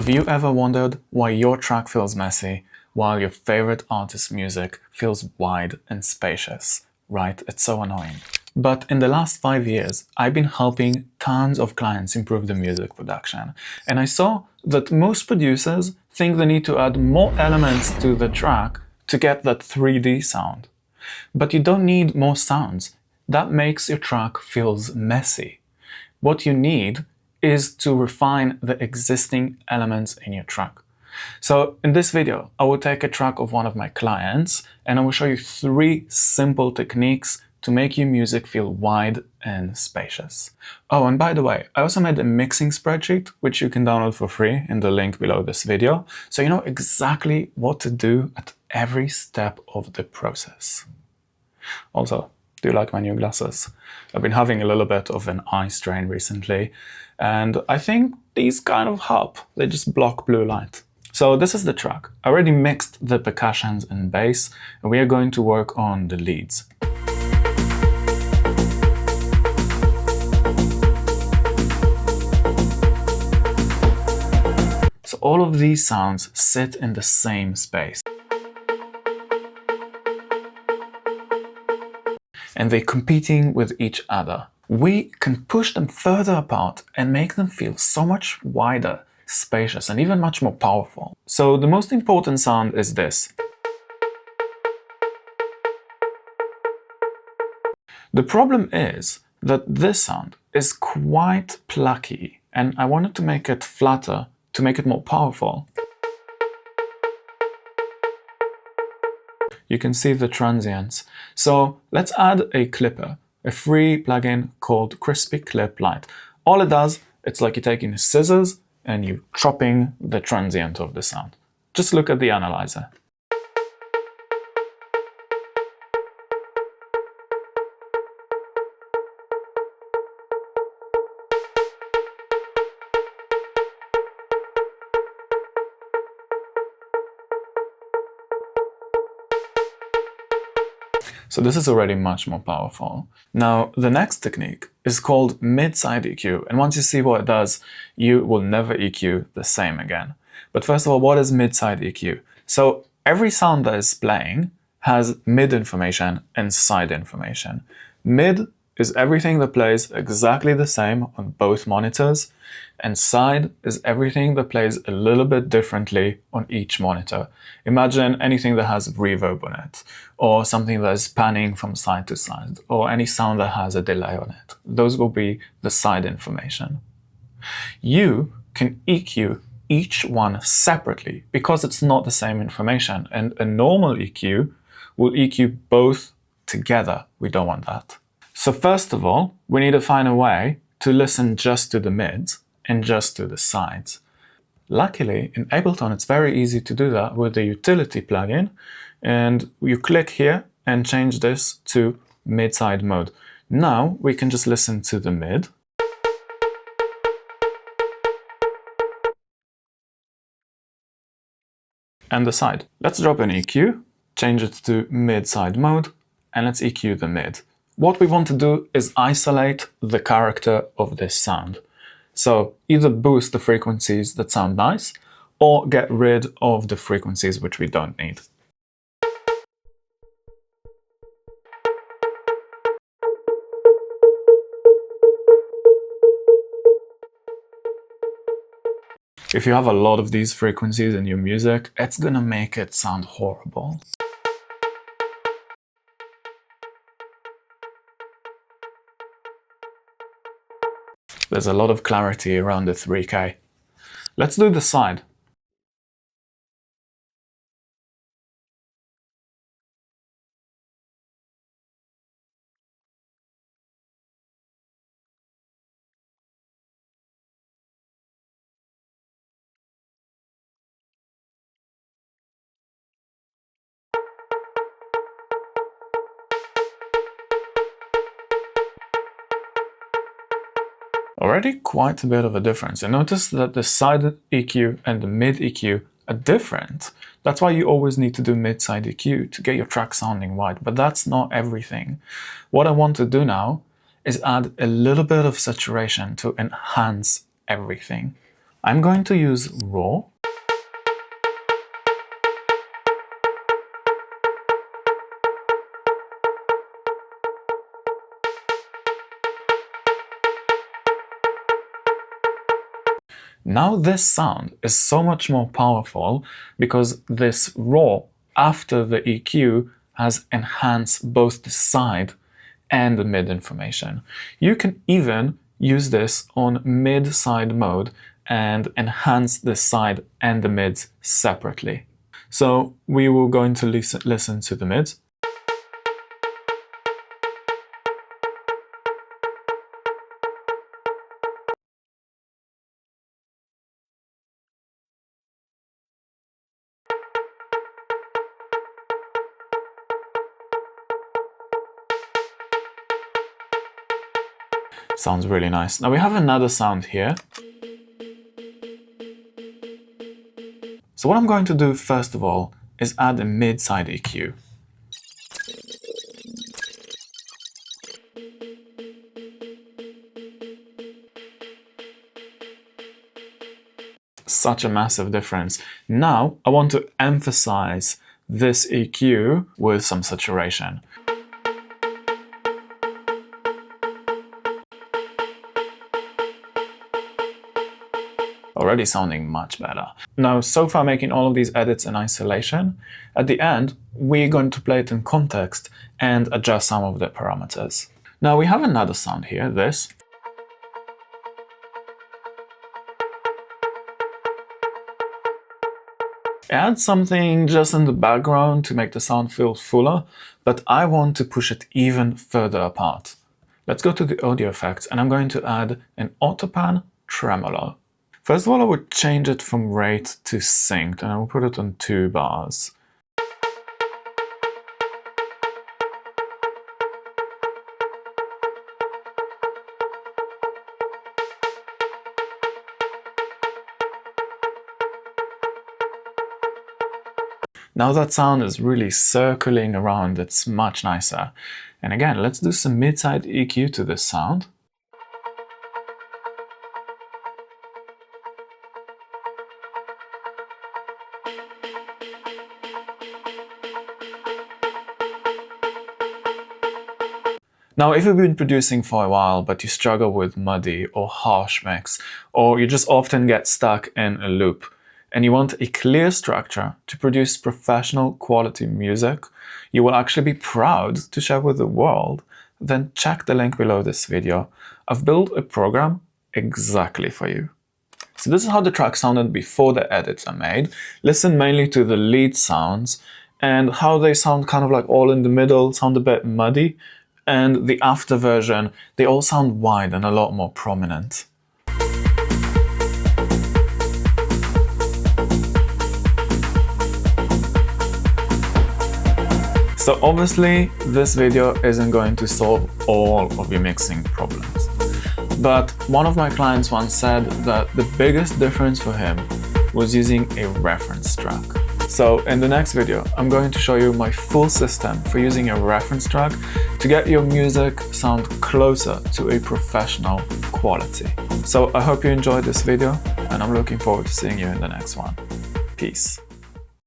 Have you ever wondered why your track feels messy while your favorite artist's music feels wide and spacious? Right, it's so annoying. But in the last 5 years, I've been helping tons of clients improve the music production, and I saw that most producers think they need to add more elements to the track to get that 3D sound. But you don't need more sounds. That makes your track feels messy. What you need is to refine the existing elements in your track. So in this video, I will take a track of one of my clients and I will show you 3 simple techniques to make your music feel wide and spacious. Oh, and by the way, I also made a mixing spreadsheet, which you can download for free in the link below this video, so you know exactly what to do at every step of the process. Also, do you like my new glasses? I've been having a little bit of an eye strain recently, and I think these kind of help. They just block blue light. So this is the track. I already mixed the percussions and bass, and we are going to work on the leads. So all of these sounds sit in the same space. And they're competing with each other. We can push them further apart and make them feel so much wider, spacious, and even much more powerful. So the most important sound is this. The problem is that this sound is quite plucky, and I wanted to make it flatter to make it more powerful. You can see the transients. So let's add a clipper, a free plugin called Crispy Clip Light. All it does, it's like you're taking scissors and you're chopping the transient of the sound. Just look at the analyzer. So this is already much more powerful. Now, the next technique is called mid-side EQ, and once you see what it does, you will never EQ the same again. But first of all, what is mid-side EQ? So every sound that is playing has mid information and side information. Mid is everything that plays exactly the same on both monitors, and side is everything that plays a little bit differently on each monitor. Imagine anything that has reverb on it, or something that is panning from side to side, or any sound that has a delay on it. Those will be the side information. You can EQ each one separately because it's not the same information, and a normal EQ will EQ both together. We don't want that. So first of all, we need to find a way to listen just to the mids and just to the sides. Luckily, in Ableton, it's very easy to do that with the utility plugin, and you click here and change this to mid-side mode. Now we can just listen to the mid. And the side. Let's drop an EQ, change it to mid-side mode, and let's EQ the mid. What we want to do is isolate the character of this sound. So either boost the frequencies that sound nice, or get rid of the frequencies which we don't need. If you have a lot of these frequencies in your music, it's gonna make it sound horrible. There's a lot of clarity around the 3K. Let's do the side. Already quite a bit of a difference. And notice that the side EQ and the mid EQ are different. That's why you always need to do mid-side EQ to get your track sounding wide, but that's not everything. What I want to do now is add a little bit of saturation to enhance everything. I'm going to use raw. Now this sound is so much more powerful because this raw after the EQ has enhanced both the side and the mid information. You can even use this on mid-side mode and enhance the side and the mids separately. So we will going to listen to the mids. Sounds really nice. Now we have another sound here. So what I'm going to do first of all is add a mid-side EQ. Such a massive difference. Now I want to emphasize this EQ with some saturation. Already sounding much better. Now, so far making all of these edits in isolation, at the end, we're going to play it in context and adjust some of the parameters. Now we have another sound here, this. Add something just in the background to make the sound feel fuller, but I want to push it even further apart. Let's go to the audio effects and I'm going to add an autopan tremolo. First of all, I would change it from rate to synced and I will put it on 2 bars. Now that sound is really circling around, it's much nicer. And again, let's do some mid-side EQ to this sound. Now, if you've been producing for a while, but you struggle with muddy or harsh mix, or you just often get stuck in a loop, and you want a clear structure to produce professional quality music you will actually be proud to share with the world, then check the link below this video. I've built a program exactly for you. So this is how the track sounded before the edits are made. Listen mainly to the lead sounds and how they sound kind of like all in the middle, sound a bit muddy. And the after version, they all sound wide and a lot more prominent. So obviously, this video isn't going to solve all of your mixing problems. But one of my clients once said that the biggest difference for him was using a reference track. So in the next video, I'm going to show you my full system for using a reference track to get your music sound closer to a professional quality. So I hope you enjoyed this video and I'm looking forward to seeing you in the next one. Peace.